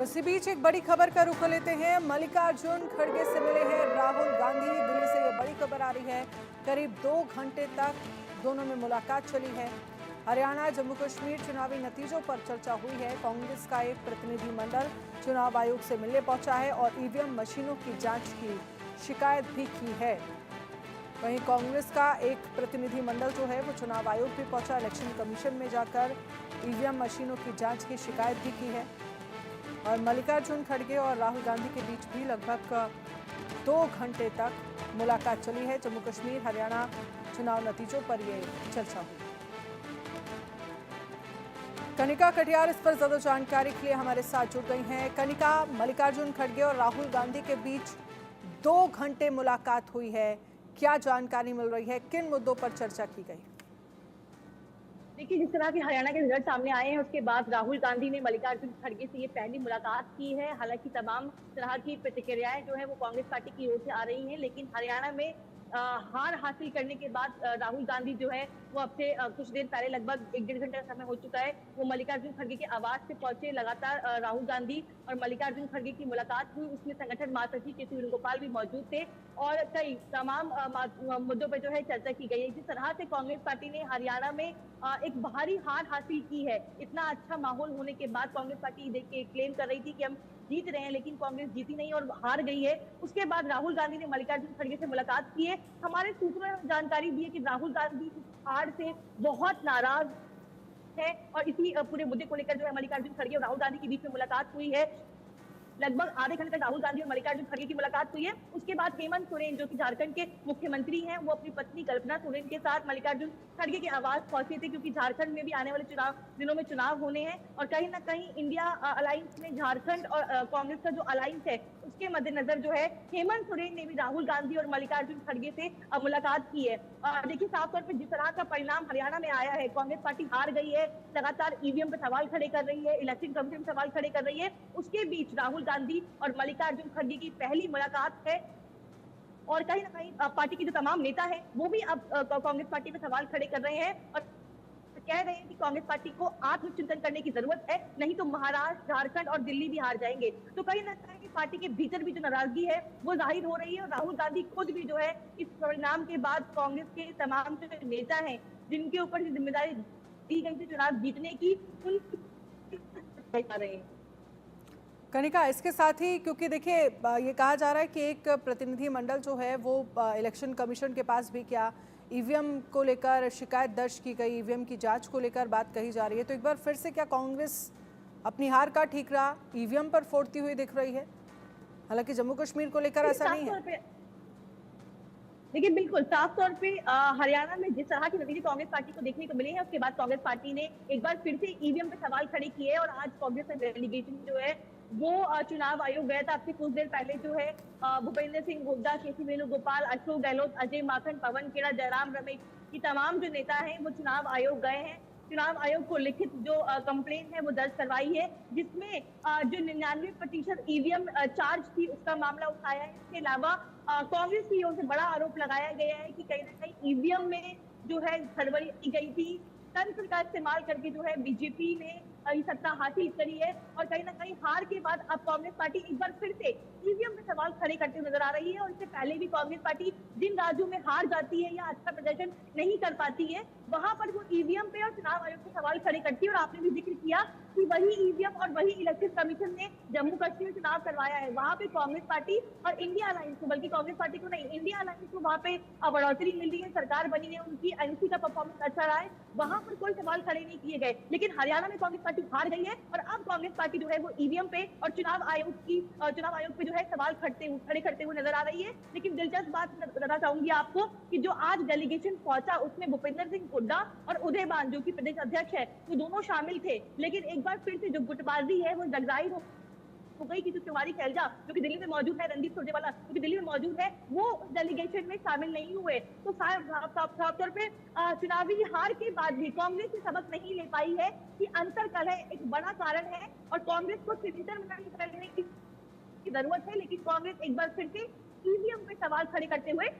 इसी बीच एक बड़ी खबर का रुख लेते हैं। मल्लिकार्जुन खड़गे से मिले हैं राहुल गांधी। दिल्ली से यह बड़ी खबर आ रही है। करीब 2 घंटे तक दोनों में मुलाकात चली है। हरियाणा जम्मू कश्मीर चुनावी नतीजों पर चर्चा हुई है। कांग्रेस का एक प्रतिनिधिमंडल चुनाव आयोग से मिलने पहुंचा है और ईवीएम मशीनों की जांच की शिकायत भी की है। वहीं कांग्रेस का एक प्रतिनिधिमंडल जो है वो चुनाव आयोग भी पहुंचा। इलेक्शन कमीशन में जाकर ईवीएम मशीनों की जांच की शिकायत भी की है। और मल्लिकार्जुन खड़गे और राहुल गांधी के बीच भी लगभग 2 घंटे तक मुलाकात चली है। जम्मू कश्मीर हरियाणा चुनाव नतीजों पर यह चर्चा हुई। कनिका कटियार इस पर ज्यादा जानकारी के लिए हमारे साथ जुड़ गई हैं। कनिका, मल्लिकार्जुन खड़गे और राहुल गांधी के बीच 2 घंटे मुलाकात हुई है, क्या जानकारी मिल रही है, किन मुद्दों पर चर्चा की गई? देखिए, जिस तरह के हरियाणा के रिजल्ट सामने आए हैं उसके बाद राहुल गांधी ने मल्लिकार्जुन खड़गे से ये पहली मुलाकात की है। हालांकि तमाम तरह की प्रतिक्रियाएं जो है वो कांग्रेस पार्टी की ओर से आ रही हैं, लेकिन हरियाणा में हार हासिल करने के बाद राहुल गांधी जो है वो अब से कुछ देर पहले लगभग 1-1.5 घंटे का समय हो चुका है, वो मल्लिकार्जुन खड़गे के आवास से पहुंचे। लगातार राहुल गांधी और मल्लिकार्जुन खड़गे की मुलाकात हुई। उसमें संगठन महासचिव के सी वेणुगोपाल भी मौजूद थे और कई तमाम मुद्दों पर जो है चर्चा की गई है। जिस तरह से कांग्रेस पार्टी ने हरियाणा में एक भारी हार हासिल की है, इतना अच्छा माहौल होने के बाद कांग्रेस पार्टी देखिए क्लेम कर रही थी कि हम जीत रहे हैं, लेकिन कांग्रेस जीती नहीं और हार गई है। उसके बाद राहुल गांधी ने मल्लिकार्जुन खड़गे से मुलाकात की है। हमारे सूत्रों ने जानकारी दी है कि राहुल गांधी इस हार से बहुत नाराज है और इसी पूरे मुद्दे को लेकर जो है मल्लिकार्जुन खड़गे और राहुल गांधी के बीच में मुलाकात हुई है। लगभग आधे घंटे तक राहुल गांधी और मल्लिकार्जुन खड़गे की मुलाकात हुई है। उसके बाद हेमंत सोरेन जो कि झारखंड के मुख्यमंत्री हैं, वो अपनी पत्नी कल्पना सोरेन के साथ मल्लिकार्जुन खड़गे के आवास पहुंचे थे, क्योंकि झारखंड में भी आने वाले दिनों में चुनाव होने हैं और कहीं ना कहीं इंडिया अलायंस में झारखंड और कांग्रेस का जो अलायंस है उसके मद्देनजर जो है हेमंत सोरेन ने भी राहुल गांधी और मल्लिकार्जुन खड़गे से मुलाकात की है। देखिए, साफ तौर पर जिस तरह का परिणाम हरियाणा में आया है, कांग्रेस पार्टी हार गई है, लगातार ईवीएम पर सवाल खड़े कर रही है, इलेक्शन कमीशन पर सवाल खड़े कर रही है। उसके बीच राहुल गांधी और मल्लिकार्जुन खड़गे की पहली मुलाकात है और कहीं ना कहीं पार्टी के जो तमाम नेता हैं वो भी अब कांग्रेस पार्टी पे सवाल खड़े कर रहे हैं और कह रहे हैं कि कांग्रेस पार्टी को आत्मचिंतन करने की जरूरत है, नहीं तो महाराष्ट्र, झारखंड और दिल्ली भी हार जाएंगे। तो कहीं ना कहीं पार्टी के भीतर भी जो नाराजगी है वो जाहिर हो रही है और राहुल गांधी खुद भी जो है इस परिणाम के बाद कांग्रेस के तमाम जो नेता हैं जिनके ऊपर जिम्मेदारी दी गई थी चुनाव जीतने की, उनकी रहे हैं। कनिका, इसके साथ ही क्योंकि देखिए ये कहा जा रहा है कि एक प्रतिनिधि मंडल जो है वो इलेक्शन कमीशन के पास भी क्या ईवीएम को लेकर शिकायत दर्ज की गई, ईवीएम की जांच को लेकर बात कही जा रही है, तो एक बार फिर से क्या कांग्रेस अपनी हार का ठीकरा ईवीएम पर फोड़ती हुई दिख रही है? हालांकि जम्मू कश्मीर को लेकर ऐसा नहीं है। देखिए, बिल्कुल साफ तौर पे हरियाणा में जिस तरह के नतीजे कांग्रेस पार्टी को देखने को मिले हैं, उसके बाद कांग्रेस पार्टी ने एक बार फिर से ईवीएम पे सवाल खड़े किए और आज कांग्रेस का डेलीगेशन जो है वो चुनाव आयोग गया था। अब से कुछ देर पहले जो है भूपेंद्र सिंह हुड्डा, केसी वेणुगोपाल, अशोक गहलोत, अजय माकन, पवन खेड़ा, जयराम रमेश, ये तमाम जो नेता हैं वो चुनाव आयोग गए हैं। चुनाव आयोग को लिखित जो कंप्लेंट है वो दर्ज करवाई है, जिसमें जो 99% ईवीएम चार्ज थी उसका मामला उठाया है। इसके अलावा कांग्रेस की ओर से बड़ा आरोप लगाया गया है कि कहीं ना कहीं ईवीएम में जो है गड़बड़ी की गई थी, तंत्र का इस्तेमाल करके जो है बीजेपी ने ये सत्ता हासिल करी है और कहीं ना कहीं हार के बाद अब कांग्रेस पार्टी एक बार फिर से ईवीएम पे सवाल खड़े करते हुए नजर आ रही है। और इससे पहले भी कांग्रेस पार्टी जिन राज्यों में हार जाती है या अच्छा प्रदर्शन नहीं कर पाती है, वहां पर वो ईवीएम पे और चुनाव आयोग पे सवाल खड़े करती है। और आपने भी जिक्र किया कि वही ईवीएम और वही इलेक्शन कमीशन ने जम्मू कश्मीर चुनाव करवाया है, वहां पे कांग्रेस पार्टी और इंडिया अलायंस को, बल्कि कांग्रेस पार्टी को नहीं, इंडिया अलायंस को वहां पे बढ़ोतरी मिल रही है, सरकार बनी है, उनकी एनसी का परफॉर्मेंस अच्छा रहा है, वहां पर कोई सवाल खड़े नहीं किए गए। लेकिन हरियाणा में कांग्रेस पार्टी हार गई है और अब कांग्रेस पार्टी जो है वो ईवीएम पे और चुनाव आयोग पे जो है सवाल खड़े करते हुए नजर आ रही है। लेकिन दिलचस्प बात बताना चाहूंगी आपको कि जो आज डेलीगेशन पहुंचा उसमें भूपेंद्र सिंह हुड्डा और उदय भान जो कि प्रदेश अध्यक्ष है वो दोनों शामिल थे। लेकिन एक बार फिर से जो गुटबाजी है वो जाहिर हो गई कि जो तिवारी शैलजा जो कि दिल्ली में मौजूद है, रणदीप सुरजेवाला जो कि दिल्ली में मौजूद है, वो उस डेलीगेशन में शामिल नहीं हुए। तो साफ तौर पे चुनावी हार के बाद भी कांग्रेस से सबक नहीं ले पाई है कि अंतरकलह एक बड़ा कारण है और कांग्रेस को चिंतन करने की जरूरत है। लेकिन कांग्रेस एक बार फिर से ईवीएम पे सवाल खड़े करते हुए